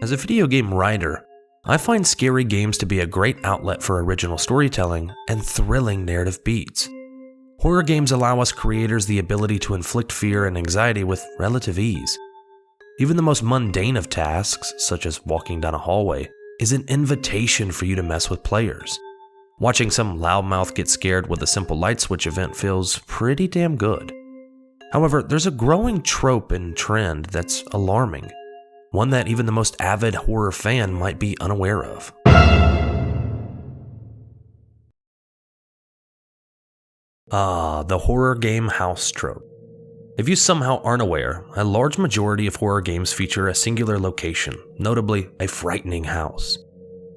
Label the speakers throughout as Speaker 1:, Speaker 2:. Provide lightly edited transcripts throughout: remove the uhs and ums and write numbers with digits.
Speaker 1: As a video game writer, I find scary games to be a great outlet for original storytelling and thrilling narrative beats. Horror games allow us creators the ability to inflict fear and anxiety with relative ease. Even the most mundane of tasks, such as walking down a hallway, is an invitation for you to mess with players. Watching some loudmouth get scared with a simple light switch event feels pretty damn good. However, there's a growing trope and trend that's alarming, one that even the most avid horror fan might be unaware of. The horror game house trope. If you somehow aren't aware, a large majority of horror games feature a singular location, notably a frightening house.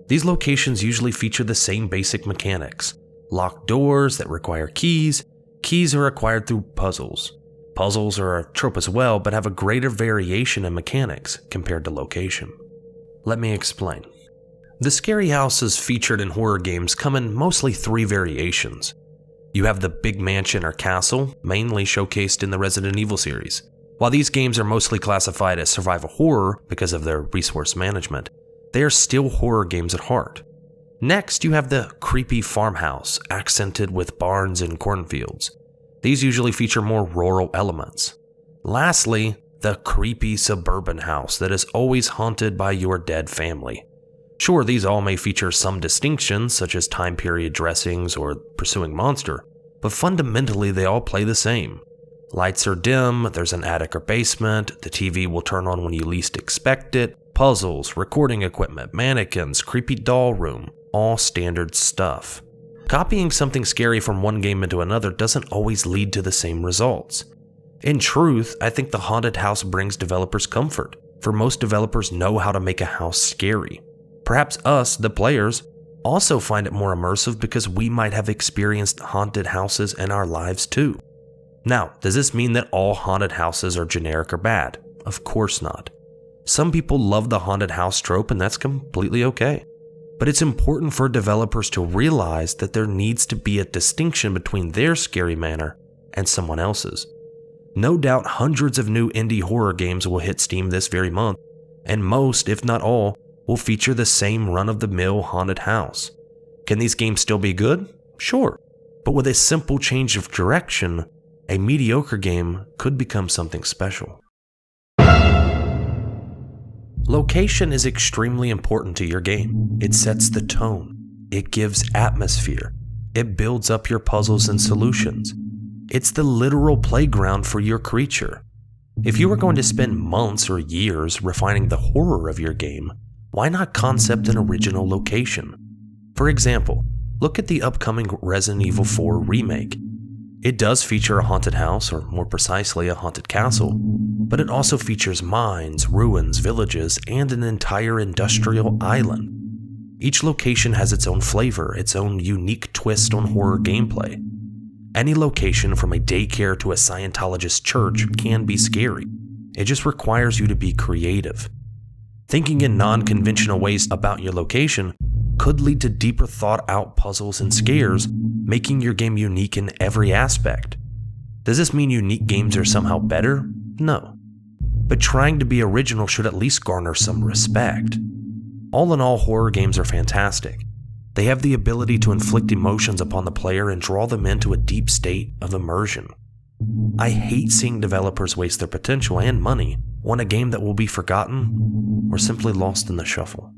Speaker 1: These locations usually feature the same basic mechanics: locked doors that require keys. Keys are acquired through puzzles. Puzzles are a trope as well, but have a greater variation in mechanics compared to location. Let me explain. The scary houses featured in horror games come in mostly three variations. You have the big mansion or castle, mainly showcased in the Resident Evil series. While these games are mostly classified as survival horror because of their resource management, they are still horror games at heart. Next, you have the creepy farmhouse, accented with barns and cornfields. These usually feature more rural elements. Lastly, the creepy suburban house that is always haunted by your dead family. Sure, these all may feature some distinctions, such as time period dressings or pursuing monster, but fundamentally they all play the same. Lights are dim, there's an attic or basement, the TV will turn on when you least expect it, puzzles, recording equipment, mannequins, creepy doll room, all standard stuff. Copying something scary from one game into another doesn't always lead to the same results. In truth, I think the haunted house brings developers comfort, for most developers know how to make a house scary. Perhaps us, the players, also find it more immersive because we might have experienced haunted houses in our lives too. Now, does this mean that all haunted houses are generic or bad? Of course not. Some people love the haunted house trope, and that's completely okay. But it's important for developers to realize that there needs to be a distinction between their scary manner and someone else's. No doubt hundreds of new indie horror games will hit Steam this very month, and most, if not all, will feature the same run-of-the-mill haunted house. Can these games still be good? Sure. But with a simple change of direction, a mediocre game could become something special. Location is extremely important to your game. It sets the tone. It gives atmosphere. It builds up your puzzles and solutions. It's the literal playground for your creature. If you were going to spend months or years refining the horror of your game, why not concept an original location? For example, look at the upcoming Resident Evil 4 remake. It does feature a haunted house, or more precisely a haunted castle, but it also features mines, ruins, villages, and an entire industrial island. Each location has its own flavor, its own unique twist on horror gameplay. Any location from a daycare to a Scientologist church can be scary. It just requires you to be creative. Thinking in non-conventional ways about your location could lead to deeper thought-out puzzles and scares, making your game unique in every aspect. Does this mean unique games are somehow better? No. But trying to be original should at least garner some respect. All in all, horror games are fantastic. They have the ability to inflict emotions upon the player and draw them into a deep state of immersion. I hate seeing developers waste their potential and money on a game that will be forgotten or simply lost in the shuffle.